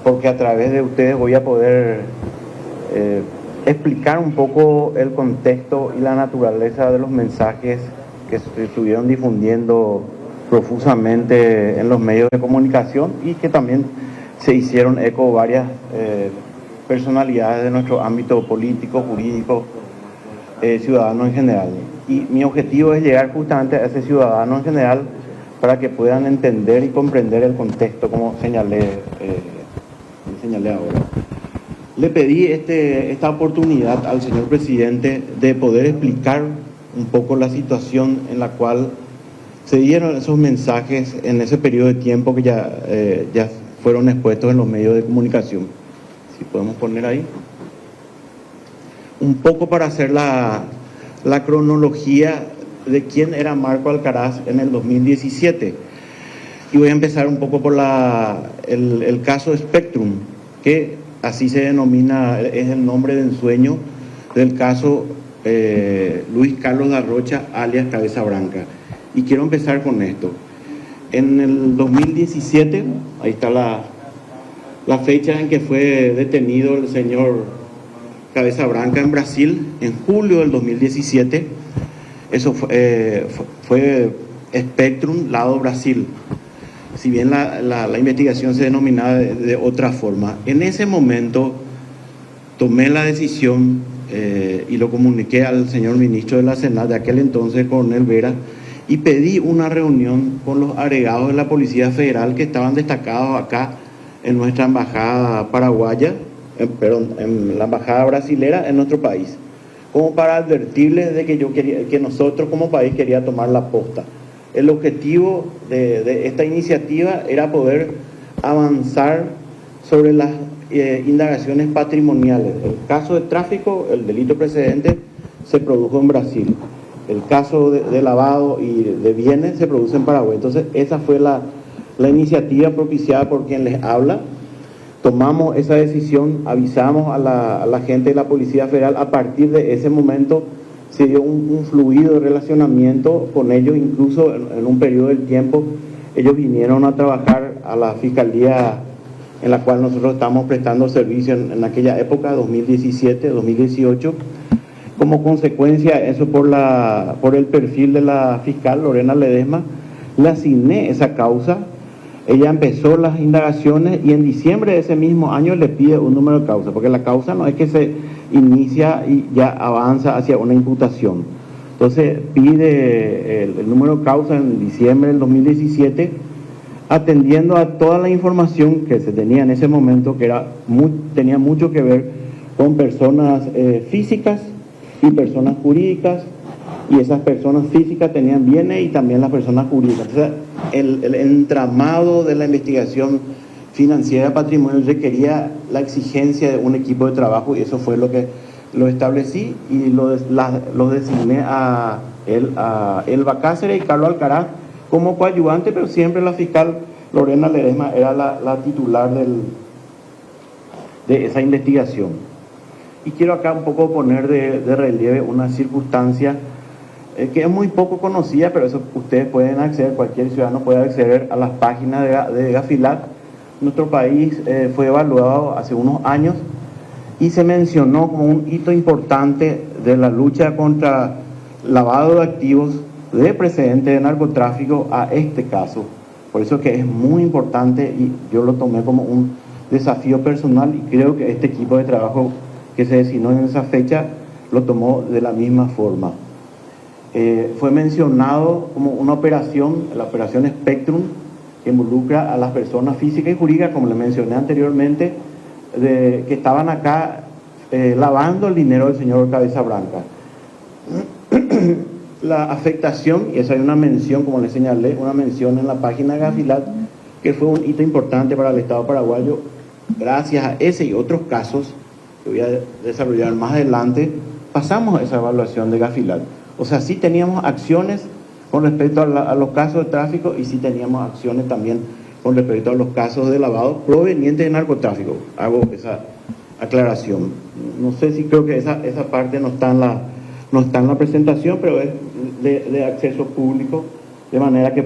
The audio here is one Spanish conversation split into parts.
porque a través de ustedes voy a poder explicar un poco el contexto y la naturaleza de los mensajes que se estuvieron difundiendo profusamente en los medios de comunicación y que también se hicieron eco varias personalidades de nuestro ámbito político, jurídico, ciudadano en general. Y mi objetivo es llegar justamente a ese ciudadano en general para que puedan entender y comprender el contexto, como señalé ahora. Le pedí esta oportunidad al señor presidente de poder explicar un poco la situación en la cual se dieron esos mensajes en ese periodo de tiempo que ya fueron expuestos en los medios de comunicación. Si podemos poner ahí. Un poco para hacer la cronología de quién era Marco Alcaraz en el 2017. Y voy a empezar un poco por el caso Spectrum, que así se denomina, es el nombre de ensueño del caso Luis Carlos Darrocha, alias Cabeza Branca. Y quiero empezar con esto. En el 2017, ahí está la fecha en que fue detenido el señor Cabeza Branca en Brasil, en julio del 2017. Eso fue Spectrum, lado Brasil. Si bien la investigación se denominaba de otra forma. En ese momento tomé la decisión y lo comuniqué al señor ministro de la Senat de aquel entonces, Coronel Vera, y pedí una reunión con los agregados de la Policía Federal que estaban destacados acá en nuestra embajada paraguaya, en la embajada brasilera en nuestro país, como para advertirles de que nosotros como país quería tomar la posta. El objetivo de esta iniciativa era poder avanzar sobre las indagaciones patrimoniales. El caso de tráfico, el delito precedente, se produjo en Brasil. El caso de lavado y de bienes se produce en Paraguay. Entonces, esa fue la iniciativa propiciada por quien les habla. Tomamos esa decisión, avisamos a la gente de la Policía Federal. A partir de ese momento se dio un fluido de relacionamiento con ellos, incluso en un periodo del tiempo ellos vinieron a trabajar a la Fiscalía en la cual nosotros estamos prestando servicio en aquella época, 2017, 2018. Como consecuencia, eso por el perfil de la fiscal Lorena Ledesma, le asigné esa causa. Ella empezó las indagaciones y en diciembre de ese mismo año le pide un número de causa, porque la causa no es que se inicia y ya avanza hacia una imputación. Entonces pide el número de causa en diciembre del 2017, atendiendo a toda la información que se tenía en ese momento, que tenía mucho que ver con personas físicas y personas jurídicas, y esas personas físicas tenían bienes y también las personas jurídicas. Entonces, el entramado de la investigación financiera patrimonial requería la exigencia de un equipo de trabajo, y eso fue lo que lo establecí y lo designé a Elba Cáceres y Carlos Alcaraz como coadyuvante, pero siempre la fiscal Lorena Ledesma era la titular de esa investigación. Y quiero acá un poco poner de relieve una circunstancia que es muy poco conocida, pero eso ustedes pueden acceder, cualquier ciudadano puede acceder a las páginas de Gafilat. Nuestro país fue evaluado hace unos años y se mencionó como un hito importante de la lucha contra lavado de activos de precedente de narcotráfico a este caso. Por eso que es muy importante y yo lo tomé como un desafío personal, y creo que este equipo de trabajo que se designó en esa fecha lo tomó de la misma forma. Fue mencionado como una operación, la operación Spectrum, que involucra a las personas físicas y jurídicas, como les mencioné anteriormente, que estaban acá lavando el dinero del señor Cabeza Branca. La afectación, y esa hay una mención, como les señalé, una mención en la página de Gafilat, que fue un hito importante para el Estado paraguayo. Gracias a ese y otros casos que voy a desarrollar más adelante, pasamos a esa evaluación de Gafilat. O sea, sí teníamos acciones con respecto a los casos de tráfico, y sí teníamos acciones también con respecto a los casos de lavado provenientes de narcotráfico. Hago esa aclaración. No sé si creo que esa parte no está en la presentación, pero es de acceso público, de manera que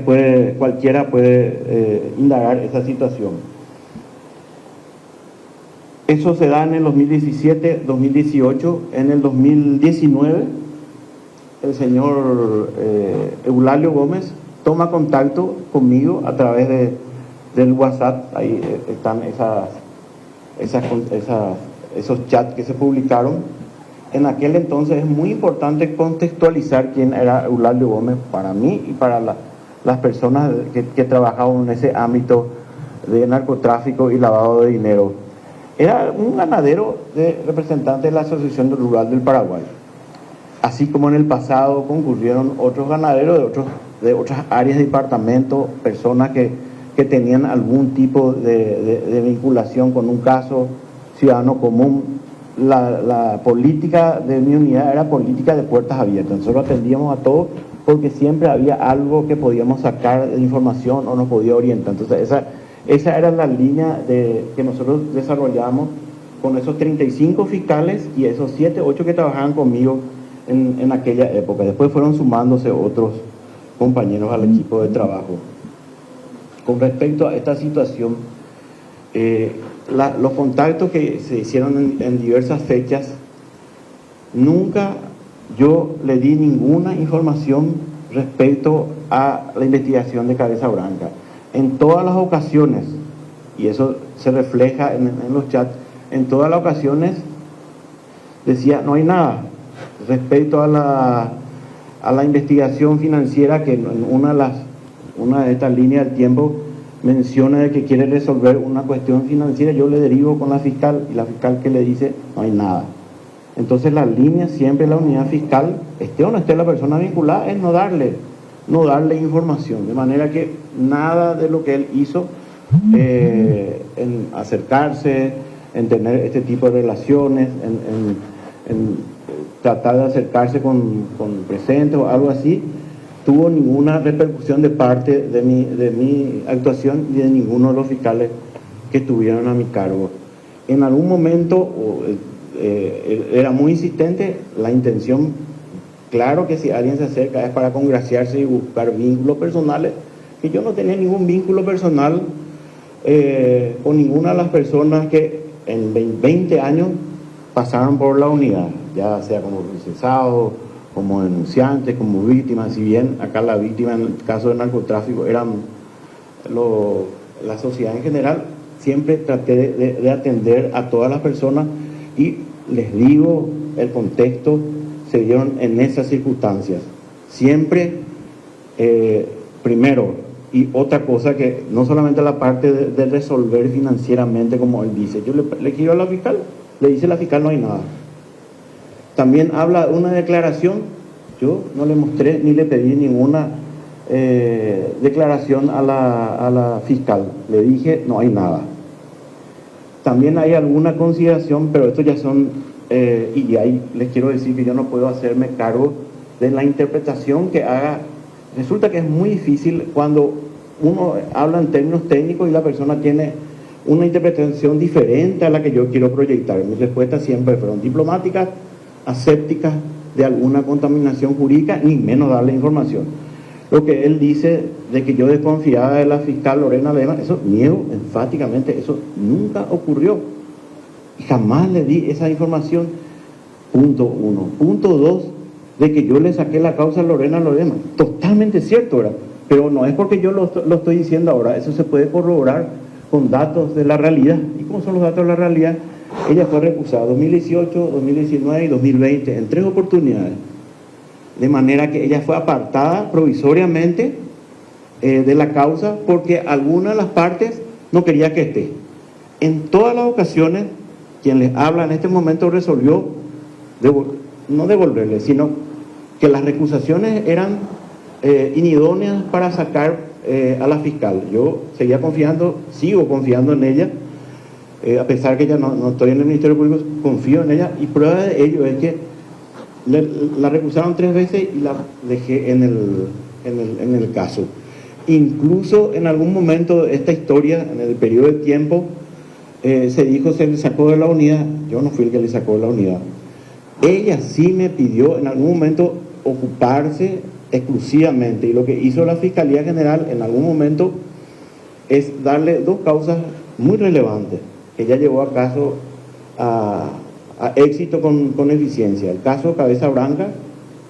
cualquiera puede indagar esa situación. Eso se da en el 2017, 2018. En el 2019, el señor Eulalio Gómez toma contacto conmigo a través del WhatsApp. Ahí están esos chats que se publicaron. En aquel entonces es muy importante contextualizar quién era Eulalio Gómez para mí y para las personas que trabajaban en ese ámbito de narcotráfico y lavado de dinero. Era un ganadero representante de la Asociación Rural del Paraguay. Así como en el pasado concurrieron otros ganaderos de otras áreas de departamento, personas que tenían algún tipo de vinculación con un caso ciudadano común. La política de mi unidad era política de puertas abiertas. Nosotros atendíamos a todos porque siempre había algo que podíamos sacar de información o nos podía orientar. Entonces esa era la línea que nosotros desarrollamos con esos 35 fiscales y esos 7, 8 que trabajaban conmigo en aquella época. Después fueron sumándose otros compañeros al equipo de trabajo. Con respecto a esta situación, los contactos que se hicieron en diversas fechas, nunca yo le di ninguna información respecto a la investigación de Cabeza Branca. En todas las ocasiones, y eso se refleja en los chats, en todas las ocasiones decía no hay nada respecto a la investigación financiera, que en una de estas líneas del tiempo menciona de que quiere resolver una cuestión financiera. Yo le derivo con la fiscal y la fiscal que le dice no hay nada. Entonces la línea siempre, la unidad fiscal, esté o no esté la persona vinculada, es no darle información, de manera que nada de lo que él hizo en acercarse, en tener este tipo de relaciones, en tratar de acercarse con presentes o algo así, tuvo ninguna repercusión de parte de mi actuación y de ninguno de los fiscales que estuvieron a mi cargo. En algún momento era muy insistente la intención. Claro que si alguien se acerca es para congraciarse y buscar vínculos personales, que yo no tenía ningún vínculo personal con ninguna de las personas que en 20 años pasaron por la unidad, ya sea como procesados, como denunciantes, como víctimas. Si bien acá la víctima en el caso de narcotráfico eran la sociedad en general, siempre traté de atender a todas las personas y les digo, el contexto se dieron en esas circunstancias. Siempre, primero, y otra cosa que no solamente la parte de resolver financieramente, como él dice, yo le escribo a la fiscal, le dice a la fiscal no hay nada. También habla de una declaración, yo no le mostré ni le pedí ninguna declaración a la fiscal, le dije no hay nada. También hay alguna consideración, pero esto ya son, y ahí les quiero decir que yo no puedo hacerme cargo de la interpretación que haga. Resulta que es muy difícil cuando uno habla en términos técnicos y la persona tiene una interpretación diferente a la que yo quiero proyectar. Mis respuestas siempre fueron diplomáticas, asépticas de alguna contaminación jurídica, ni menos darle información. Lo que él dice de que yo desconfiaba de la fiscal Lorena Ledesma, eso niego enfáticamente, eso nunca ocurrió. Y jamás le di esa información. Punto uno. Punto dos, de que yo le saqué la causa a Lorena Ledesma. Totalmente cierto, ¿verdad? Pero no es porque yo lo estoy diciendo ahora, eso se puede corroborar con datos de la realidad. ¿Y cómo son los datos de la realidad? Ella fue recusada 2018, 2019 y 2020 en 3 oportunidades. De manera que ella fue apartada provisoriamente de la causa porque alguna de las partes no quería que esté. En todas las ocasiones, quien les habla en este momento resolvió no devolverle, sino que las recusaciones eran inidóneas para sacar a la fiscal. Yo seguía confiando, sigo confiando en ella, a pesar que ya no estoy en el Ministerio Público, confío en ella, y prueba de ello es que la recusaron 3 veces y la dejé en el caso. Incluso en algún momento de esta historia, en el periodo de tiempo, se dijo se le sacó de la unidad. Yo no fui el que le sacó de la unidad. Ella sí me pidió en algún momento ocuparse exclusivamente, y lo que hizo la Fiscalía General en algún momento es darle 2 causas muy relevantes. Ella llevó a a éxito con eficiencia. El caso Cabeza Branca,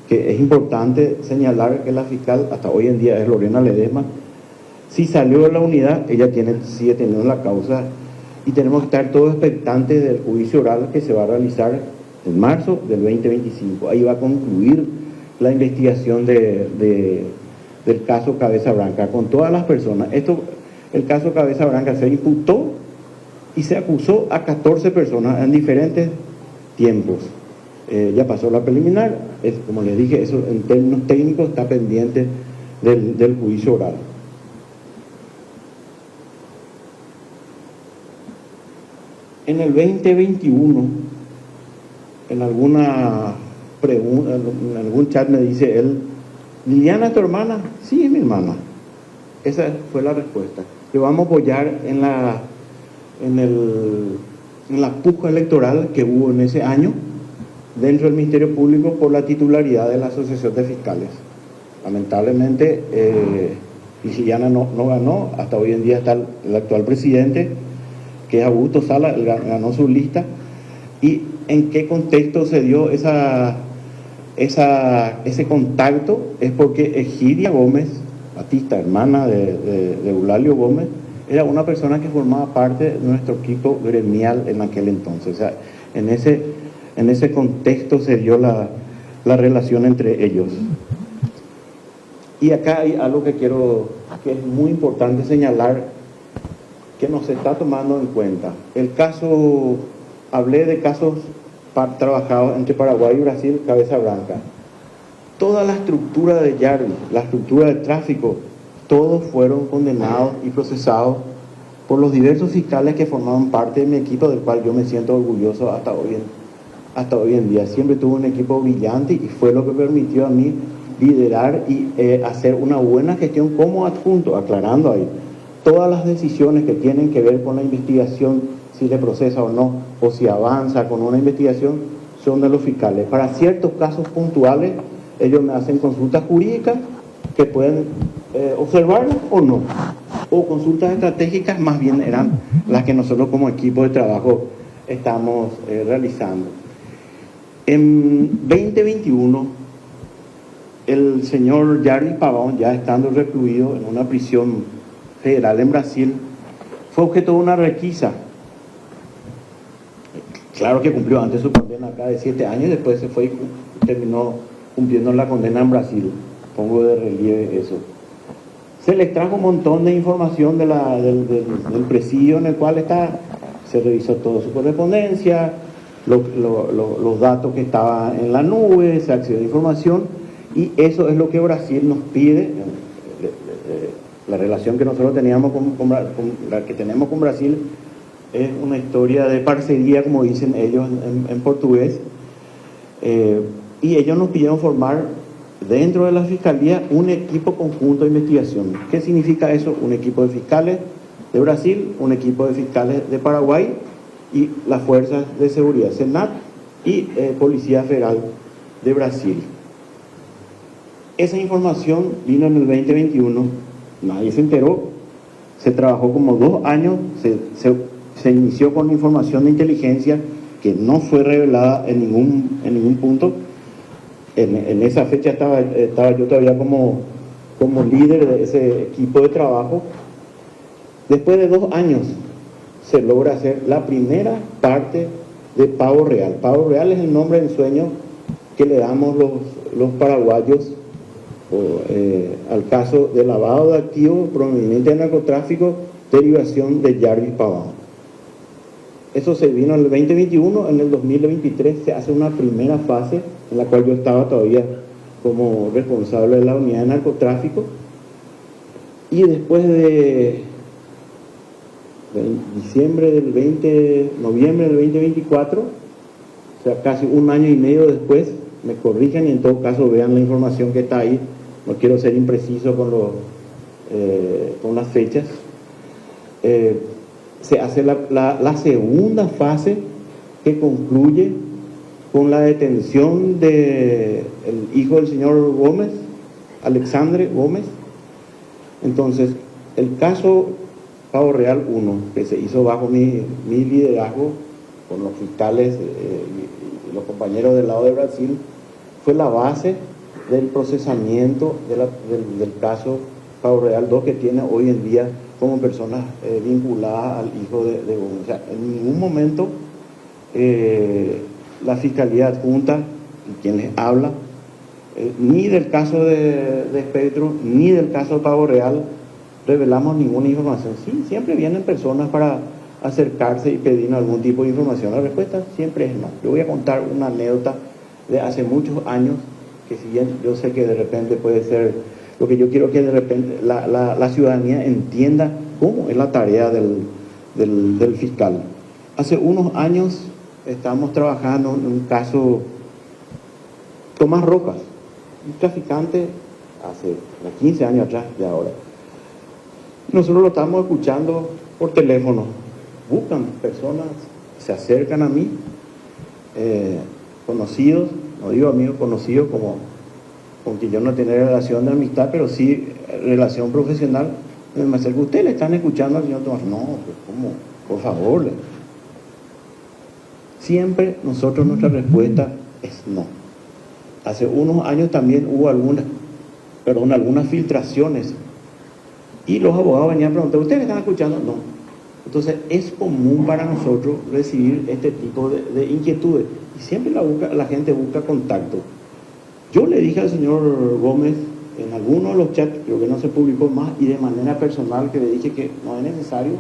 que es importante señalar que la fiscal hasta hoy en día es Lorena Ledesma, si salió de la unidad, ella sigue teniendo la causa y tenemos que estar todos expectantes del juicio oral que se va a realizar en marzo del 2025. Ahí va a concluir la investigación del caso Cabeza Branca con todas las personas. El caso Cabeza Branca se imputó y se acusó a 14 personas en diferentes tiempos. Ya pasó la preliminar, como les dije, eso en términos técnicos está pendiente del juicio oral. En el 2021, en alguna pregunta, en algún chat me dice él, ¿Liliana es tu hermana? Sí, es mi hermana. Esa fue la respuesta. Le vamos a apoyar en la puja electoral que hubo en ese año dentro del Ministerio Público por la titularidad de la Asociación de Fiscales. Lamentablemente, Liliana no ganó. Hasta hoy en día está el actual presidente, que es Augusto Sala, él ganó su lista. ¿Y en qué contexto se dio ese contacto? Es porque Egidia Gómez Batista, hermana de Eulalio Gómez, era una persona que formaba parte de nuestro equipo gremial en aquel entonces. O sea, en ese contexto se dio la relación entre ellos. Y acá hay algo que es muy importante señalar, que no se está tomando en cuenta. Hablé de casos trabajados entre Paraguay y Brasil, Cabeza Branca. Toda la estructura de Yarvi, la estructura de tráfico, todos fueron condenados y procesados por los diversos fiscales que formaban parte de mi equipo, del cual yo me siento orgulloso hasta hoy en día. Siempre tuve un equipo brillante y fue lo que permitió a mí liderar y hacer una buena gestión como adjunto, aclarando ahí todas las decisiones que tienen que ver con la investigación, si le procesa o no, o si avanza con una investigación, son de los fiscales. Para ciertos casos puntuales, ellos me hacen consultas jurídicas que pueden observar o no, o consultas estratégicas más bien eran las que nosotros como equipo de trabajo estamos realizando. En 2021, el señor Yarvis Pavón, ya estando recluido en una prisión federal en Brasil, fue objeto de una requisa. Claro que cumplió antes su condena acá de 7 años, después se fue y terminó cumpliendo la condena en Brasil. Pongo de relieve eso. Se les trajo un montón de información del presidio en el cual está, se revisó toda su correspondencia, los datos que estaban en la nube, se accedió a información, y eso es lo que Brasil nos pide. La relación que nosotros teníamos la que tenemos con Brasil es una historia de parcería, como dicen ellos en portugués, y ellos nos pidieron formar dentro de la Fiscalía un equipo conjunto de investigación. ¿Qué significa eso? Un equipo de fiscales de Brasil, un equipo de fiscales de Paraguay y las fuerzas de seguridad, SENAT y Policía Federal de Brasil. Esa información vino en el 2021, nadie se enteró, se trabajó como 2 años, se inició con información de inteligencia que no fue revelada en ningún punto. En esa fecha estaba yo todavía como líder de ese equipo de trabajo. Después de 2 años se logra hacer la primera parte de Pavo Real. Pavo Real es el nombre de ensueño que le damos los paraguayos al caso de lavado de activos proveniente de narcotráfico, derivación de Yarvis Pavón. Eso se vino en el 2021, en el 2023 se hace una primera fase en la cual yo estaba todavía como responsable de la unidad de narcotráfico, y después de noviembre del 2024, o sea, casi 1 año y medio después, me corrigen y en todo caso vean la información que está ahí, no quiero ser impreciso con las fechas. Se hace la segunda fase, que concluye con la detención del hijo del señor Gómez, Alexandre Gómez. Entonces, el caso Pavo Real 1, que se hizo bajo mi liderazgo, con los fiscales y los compañeros del lado de Brasil, fue la base del procesamiento del caso Pavo Real 2 que tiene hoy en día como personas vinculadas al hijo de Gómez. O sea, en ningún momento la Fiscalía Adjunta, quien les habla, ni del caso de Spectrum, ni del caso de Pavo Real, revelamos ninguna información. Sí, siempre vienen personas para acercarse y pedir algún tipo de información. La respuesta siempre es no. Yo voy a contar una anécdota de hace muchos años, que si bien yo sé que de repente puede ser, lo que yo quiero que de repente la ciudadanía entienda cómo es la tarea del fiscal. Hace unos años estamos trabajando en un caso, Tomás Rojas, un traficante hace 15 años atrás de ahora. Nosotros lo estamos escuchando por teléfono. Buscan personas, se acercan a mí, conocidos, no digo amigos, conocidos como con quien yo no tenía relación de amistad, pero sí relación profesional. Me acerco, ¿ustedes le están escuchando al señor Tomás? No, pues ¿cómo? Por favor. Siempre nuestra respuesta es no. Hace unos años también hubo algunas filtraciones y los abogados venían a preguntar, ¿ustedes están escuchando? No. Entonces es común para nosotros recibir este tipo de inquietudes y siempre la gente busca contacto. Yo le dije al señor Gómez en alguno de los chats, creo que no se publicó más, y de manera personal que le dije que no es necesario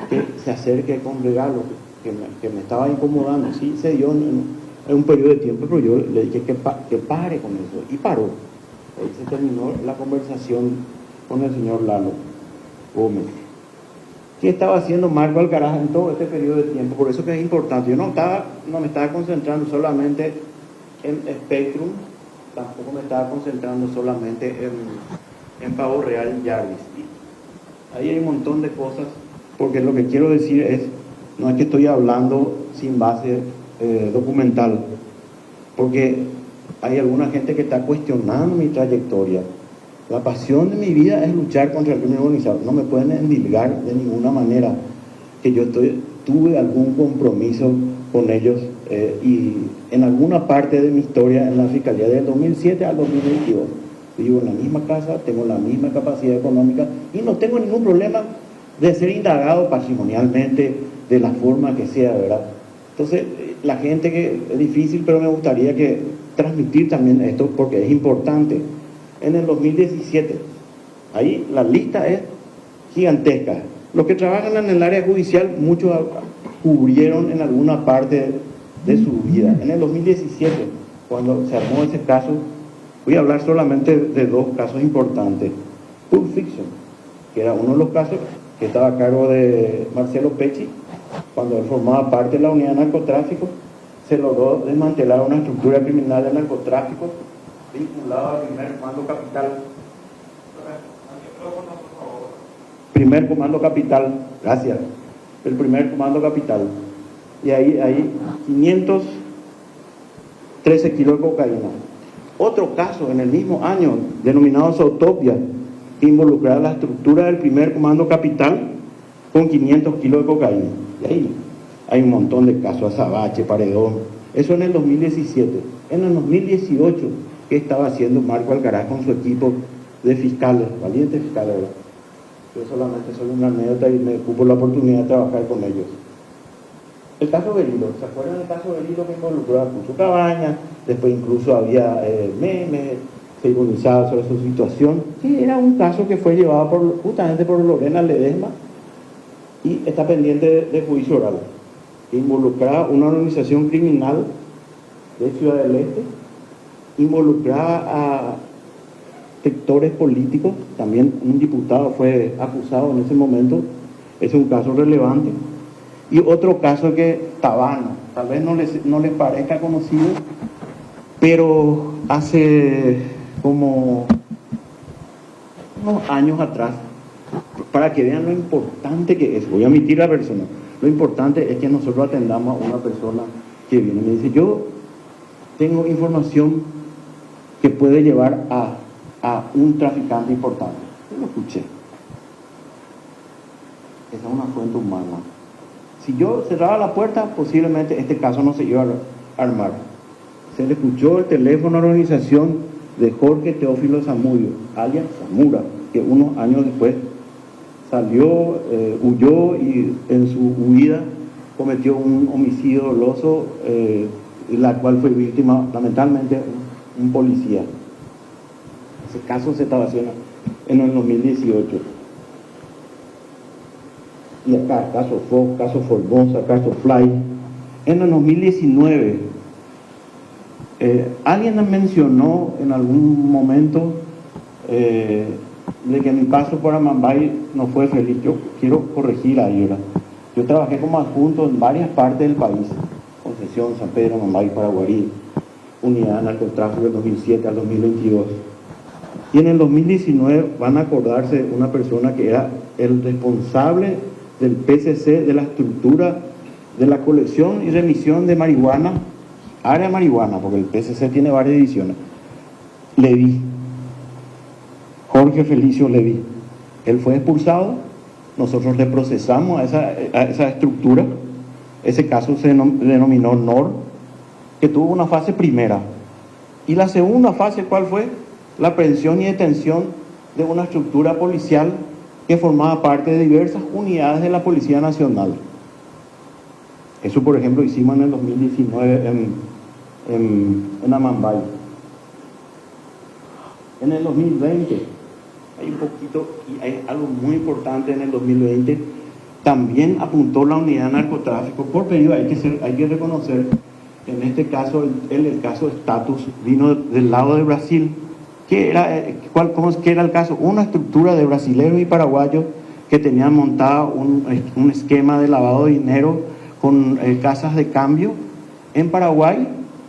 que se acerque con regalos, que me estaba incomodando. Sí, se dio en un periodo de tiempo, pero yo le dije que pare con eso, y paró. Ahí se terminó la conversación con el señor Lalo Gómez. ¿Qué estaba haciendo Marco Alcaraz en todo este periodo de tiempo? Por eso que es importante. Yo no me estaba concentrando solamente en Spectrum, tampoco me estaba concentrando solamente en Pavo Real y Jarvis. Ahí hay un montón de cosas, porque lo que quiero decir es, no es que estoy hablando sin base documental, porque hay alguna gente que está cuestionando mi trayectoria. La pasión de mi vida es luchar contra el crimen organizado. No me pueden endilgar de ninguna manera que yo tuve algún compromiso con ellos y en alguna parte de mi historia en la Fiscalía del 2007 al 2022. Vivo en la misma casa, tengo la misma capacidad económica y no tengo ningún problema de ser indagado patrimonialmente de la forma que sea, ¿verdad? Entonces, la gente que es difícil, pero me gustaría que transmitir también esto porque es importante. En el 2017, ahí la lista es gigantesca. Los que trabajan en el área judicial, muchos cubrieron en alguna parte de su vida. En el 2017, cuando se armó ese caso, voy a hablar solamente de dos casos importantes. Pulp Fiction, que era uno de los casos que estaba a cargo de Marcelo Pecci, cuando él formaba parte de la unidad de narcotráfico, se logró desmantelar una estructura criminal de narcotráfico vinculada al primer comando capital. Primer comando capital, gracias. El primer comando capital. Y ahí hay 513 kilos de cocaína. Otro caso en el mismo año, denominado Zootopia, que involucraba la estructura del primer comando capital con 500 kilos de cocaína. Y ahí hay un montón de casos, Azabache, Paredón. Eso en el 2017. En el 2018, ¿qué estaba haciendo Marco Alcaraz con su equipo de fiscales, valientes fiscales? Yo solamente soy una anécdota y me ocupo la oportunidad de trabajar con ellos. El caso Berilo, ¿se acuerdan del caso Berilo que involucró a Cucho Cabañas? Después incluso había memes, se ironizaba sobre su situación. Sí, era un caso que fue llevado justamente por Lorena Ledesma y está pendiente de juicio oral. Involucraba una organización criminal de Ciudad del Este, involucraba a sectores políticos, también un diputado fue acusado en ese momento, es un caso relevante. Y otro caso que Tabana, tal vez no les parezca conocido, pero hace como unos años atrás, para que vean lo importante que es, voy a omitir la persona, lo importante es que nosotros atendamos a una persona que viene y me dice, yo tengo información que puede llevar a un traficante importante. Yo lo escuché. Esa es una fuente humana. Si yo cerraba la puerta, posiblemente este caso no se iba a armar. Se le escuchó el teléfono a la organización de Jorge Teófilo Zamudio, alias Zamura, que unos años después salió, huyó y en su huida cometió un homicidio doloso, la cual fue víctima, lamentablemente, un policía. Ese caso se estaba haciendo en el 2018. Y acá, caso Fox, caso Formosa, caso Fly. En el 2019, alguien mencionó en algún momento de que mi paso por Amambay no fue feliz. Yo quiero corregir ahí, ¿verdad? Yo trabajé como adjunto en varias partes del país: Concepción, San Pedro, Amambay, Paraguarí, Unidad de Narcotráfico del 2007 al 2022. Y en el 2019 van a acordarse de una persona que era el responsable del PCC, de la estructura de la colección y remisión de marihuana, área marihuana, porque el PCC tiene varias divisiones. Leví, Jorge Felicio Leví. Él fue expulsado, nosotros le procesamos a esa estructura. Ese caso se denominó NOR, que tuvo una fase primera. Y la segunda fase, ¿cuál fue? La aprehensión y detención de una estructura policial que formaba parte de diversas unidades de la Policía Nacional. Eso, por ejemplo, hicimos en el 2019 en Amambay. En el 2020, hay un poquito, y hay algo muy importante en el 2020, también apuntó la unidad de narcotráfico por pedido. Hay que reconocer que en este caso, el caso Status vino del lado de Brasil. ¿Qué era el caso? Una estructura de brasileños y paraguayos que tenían montado un esquema de lavado de dinero con casas de cambio en Paraguay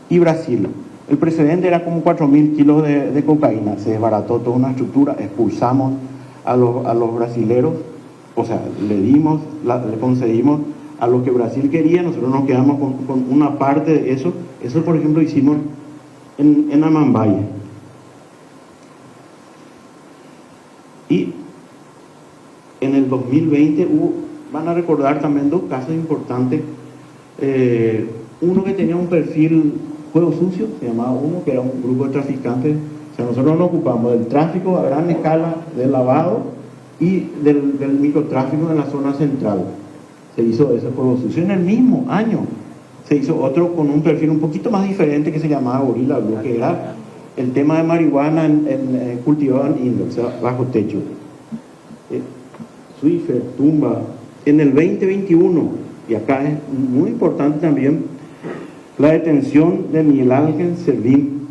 y Brasil. El precedente era como 4.000 kilos de cocaína. Se desbarató toda una estructura, expulsamos a los brasileros, o sea, le concedimos a lo que Brasil quería, nosotros nos quedamos con una parte de eso. Eso, por ejemplo, hicimos en Amambay. Y en el 2020 van a recordar también dos casos importantes. Uno que tenía un perfil juego sucio, se llamaba uno, que era un grupo de traficantes. O sea, nosotros nos ocupamos del tráfico a gran escala, del lavado y del microtráfico en la zona central. Se hizo ese juego sucio. En el mismo año se hizo otro con un perfil un poquito más diferente que se llamaba Gorila Blue, que era el tema de marihuana cultivado en indoor, o sea, bajo techo. Swiffer, Tumba. En el 2021, y acá es muy importante también, la detención de Miguel Ángel Servín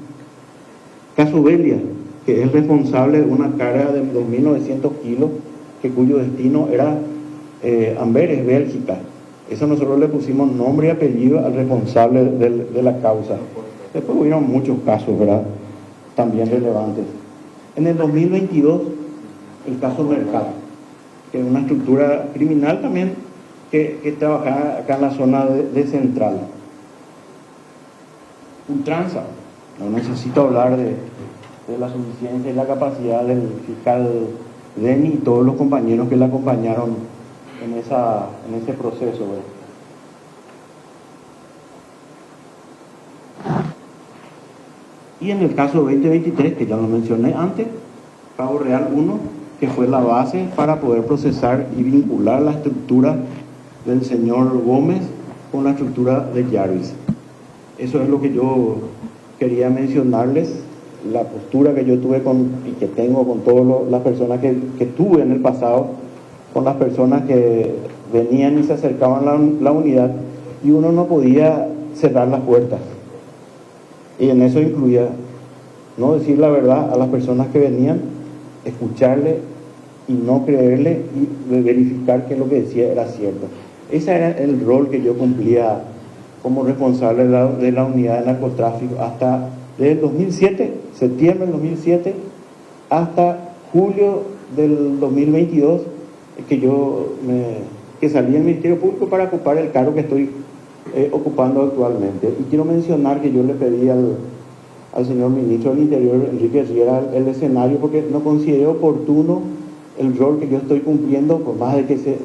Caso Belia, que es el responsable de una carga de 2.900 kilos, cuyo destino era Amberes, Bélgica. Eso nosotros le pusimos nombre y apellido al responsable de la causa. Después hubieron muchos casos, ¿verdad?, también relevantes. En el 2022, el caso Mercado, que es una estructura criminal también que trabajaba acá en la zona de Central. Ultranza, no necesito hablar de la suficiencia y la capacidad del fiscal Denny y todos los compañeros que le acompañaron en ese proceso, ¿verdad? Y en el caso 2023, que ya lo mencioné antes, Cabo Real 1, que fue la base para poder procesar y vincular la estructura del señor Gómez con la estructura de Jarvis. Eso es lo que yo quería mencionarles, la postura que yo tuve y que tengo con todas las personas que tuve en el pasado, con las personas que venían y se acercaban a la unidad, y uno no podía cerrar las puertas. Y en eso incluía no decir la verdad a las personas que venían, escucharle y no creerle y verificar que lo que decía era cierto. Ese era el rol que yo cumplía como responsable de la unidad de narcotráfico hasta desde el 2007, septiembre del 2007, hasta julio del 2022, que salí del Ministerio Público para ocupar el cargo que estoy ocupando actualmente. Y quiero mencionar que yo le pedí al señor ministro del Interior, Enrique Riera, el escenario, porque no consideré oportuno el rol que yo estoy cumpliendo, por más de que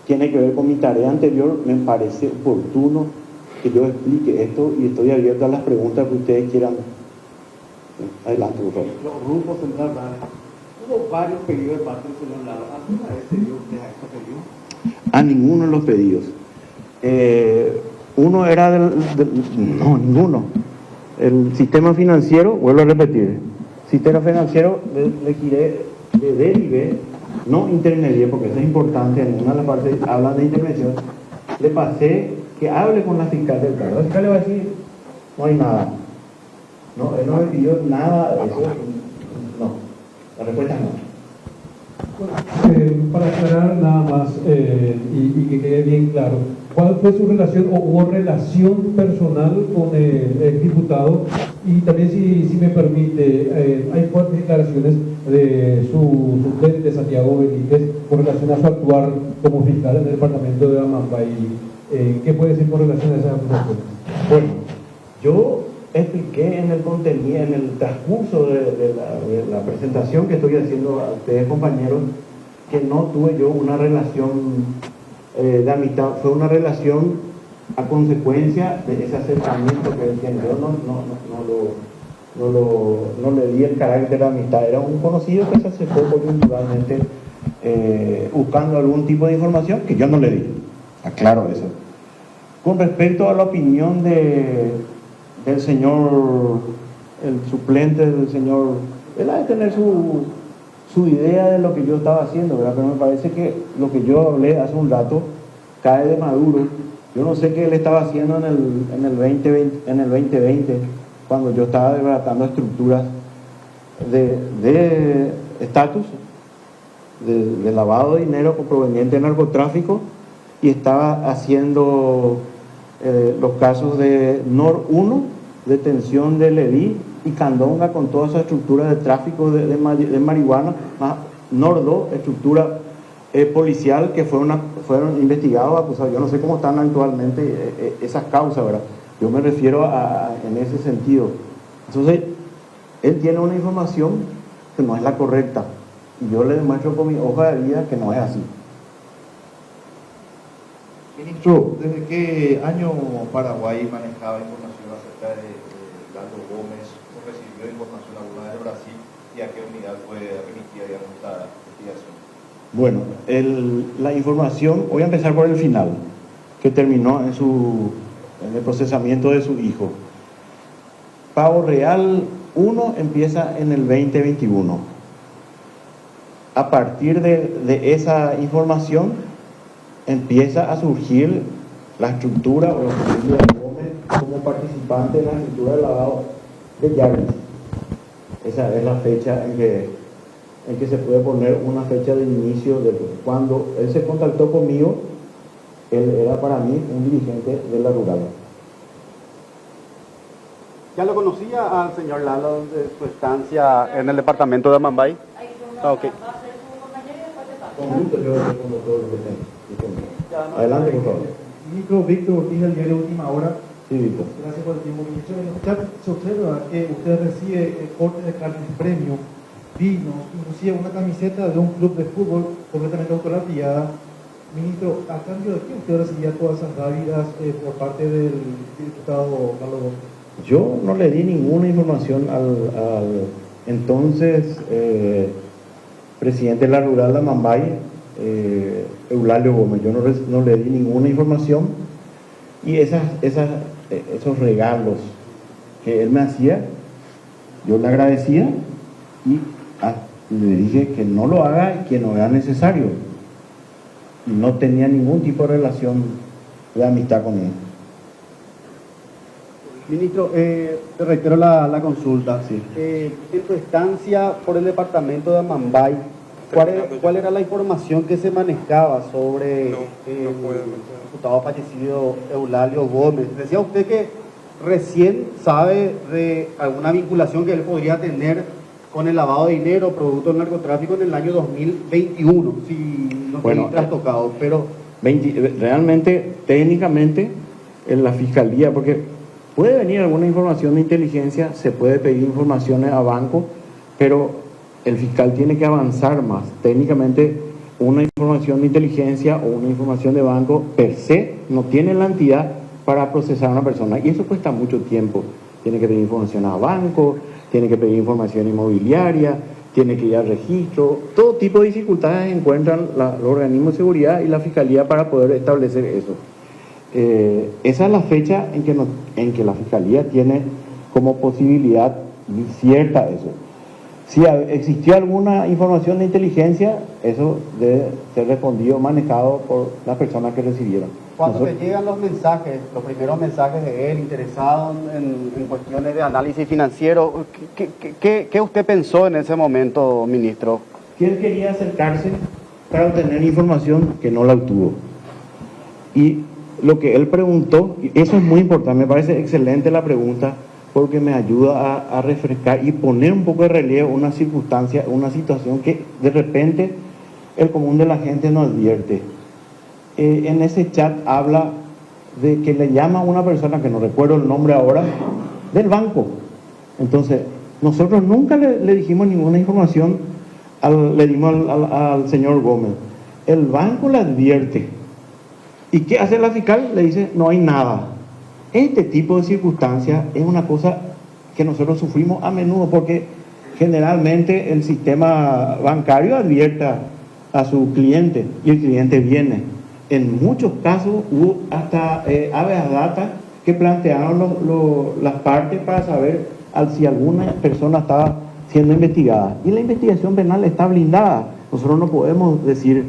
tiene que ver con mi tarea anterior, me parece oportuno que yo explique esto y estoy abierto a las preguntas que ustedes quieran. Adelante, por favor. Los grupos central, hubo varios pedidos de parte del señor Lalo. ¿Alguna vez se dio usted a estos pedidos? A ninguno de los pedidos. Uno era no, ninguno. El sistema financiero, vuelvo a repetir, sistema financiero le giré de derivé, no intermedié, porque eso es importante, en una de las partes habla de intervención, le pasé que hable con la fiscal del cargo. La fiscal le va a decir, no hay nada. No, él no me pidió nada de eso. No, la respuesta es no. Bueno, para aclarar nada más y que quede bien claro, ¿cuál fue su relación o hubo relación personal con el diputado? Y también, si me permite, hay fuertes declaraciones de su suplente Santiago Benítez con relación a su actuar como fiscal en el departamento de Amambay. ¿Qué puede decir con relación a esas acusaciones? Bueno, yo expliqué en el contenido, en el transcurso de la presentación que estoy haciendo a ustedes, compañeros, que no tuve yo una relación de amistad, fue una relación a consecuencia de ese acercamiento que él tiene. Yo no le di el carácter de amistad, era un conocido que se acercó coyunturalmente buscando algún tipo de información que yo no le di. Aclaro eso. Con respecto a la opinión del señor, el suplente del señor, él ha de tener su idea de lo que yo estaba haciendo, ¿verdad? Pero me parece que lo que yo hablé hace un rato cae de maduro. Yo no sé qué él estaba haciendo en el 2020, cuando yo estaba desbaratando estructuras de estatus, de lavado de dinero proveniente de narcotráfico, y estaba haciendo los casos de NOR 1, detención de Leví y Candonga con toda esa estructura de tráfico de marihuana, más NOR 2, estructura policial que fueron investigados, acusados. Yo no sé cómo están actualmente esas causas, ¿verdad? Yo me refiero en ese sentido. Entonces, él tiene una información que no es la correcta y yo le demuestro con mi hoja de vida que no es así. Ministro, ¿desde qué año Paraguay manejaba información acerca de Lalo Gómez? ¿O recibió información alguna de Brasil? ¿Y a qué unidad fue remitida, digamos, esta investigación? Bueno, la información, voy a empezar por el final, que terminó en el procesamiento de su hijo. Pavo Real 1 empieza en el 2021. A partir de esa información empieza a surgir la estructura o la familia de Gómez como participante en la estructura de lavado de llaves. Esa es la fecha en que se puede poner una fecha de inicio. Cuando él se contactó conmigo, él era para mí un dirigente de la rural. ¿Ya lo conocía al señor Lalo de su estancia en el departamento de Amambay? Okay. Con gusto yo respondo todo lo que tengo. Adelante, por favor. Ministro Víctor Ortiz, del diario Última Hora. Sí, Víctor. Gracias por el tiempo, ministro. En el chat se observa que usted recibe cortes de carnes premio, vinos, inclusive una camiseta de un club de fútbol completamente autografiada. Ministro, ¿a cambio de qué usted recibía todas esas dávidas por parte del diputado Lalo Gómez? Yo no le di ninguna información al entonces presidente de la rural de Amambay, Eulalio Gómez. Yo no le di ninguna información, y esos regalos que él me hacía, yo le agradecía y le dije que no lo haga y que no era necesario. Y no tenía ningún tipo de relación de amistad con él. Ministro, te reitero la consulta. Sí. En tu estancia por el departamento de Amambay, ¿cuál era la información que se manejaba sobre el diputado fallecido Eulalio Gómez? Decía usted que recién sabe de alguna vinculación que él podría tener con el lavado de dinero producto del narcotráfico en el año 2021, si no estoy trastocado, pero... Realmente, técnicamente, en la fiscalía, porque puede venir alguna información de inteligencia, se puede pedir informaciones a banco, pero el fiscal tiene que avanzar más. Técnicamente, una información de inteligencia o una información de banco per se no tiene la entidad para procesar a una persona. Y eso cuesta mucho tiempo. Tiene que pedir información a banco, tiene que pedir información inmobiliaria, tiene que ir al registro. Todo tipo de dificultades encuentran los organismos de seguridad y la Fiscalía para poder establecer eso. Esa es la fecha en que la Fiscalía tiene como posibilidad cierta eso. Si existió alguna información de inteligencia, eso debe ser respondido, manejado por las personas que recibieron. Cuando te llegan los mensajes, los primeros mensajes de él interesado en cuestiones de análisis financiero, ¿qué usted pensó en ese momento, ministro? Que él quería acercarse para obtener información que no la obtuvo. Y lo que él preguntó, y eso es muy importante, me parece excelente la pregunta, porque me ayuda a refrescar y poner un poco de relieve una circunstancia, una situación que de repente el común de la gente no advierte. En ese chat habla de que le llama a una persona, que no recuerdo el nombre ahora, del banco. Entonces, nosotros nunca le dijimos ninguna información, le dimos al señor Gómez. El banco le advierte. ¿Y qué hace la fiscal? Le dice, no hay nada. Este tipo de circunstancias es una cosa que nosotros sufrimos a menudo, porque generalmente el sistema bancario advierte a su cliente y el cliente viene. En muchos casos hubo hasta habeas data que plantearon las partes para saber si alguna persona estaba siendo investigada. Y la investigación penal está blindada. Nosotros no podemos decir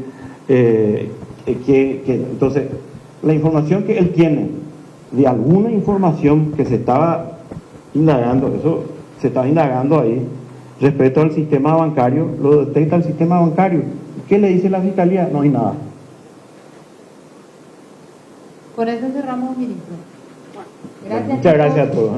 entonces, la información que él tiene de alguna información que se estaba indagando, eso se estaba indagando ahí, respecto al sistema bancario, lo detecta el sistema bancario. ¿Qué le dice la Fiscalía? No hay nada. Con eso cerramos, ministro. Gracias. Muchas gracias a todos.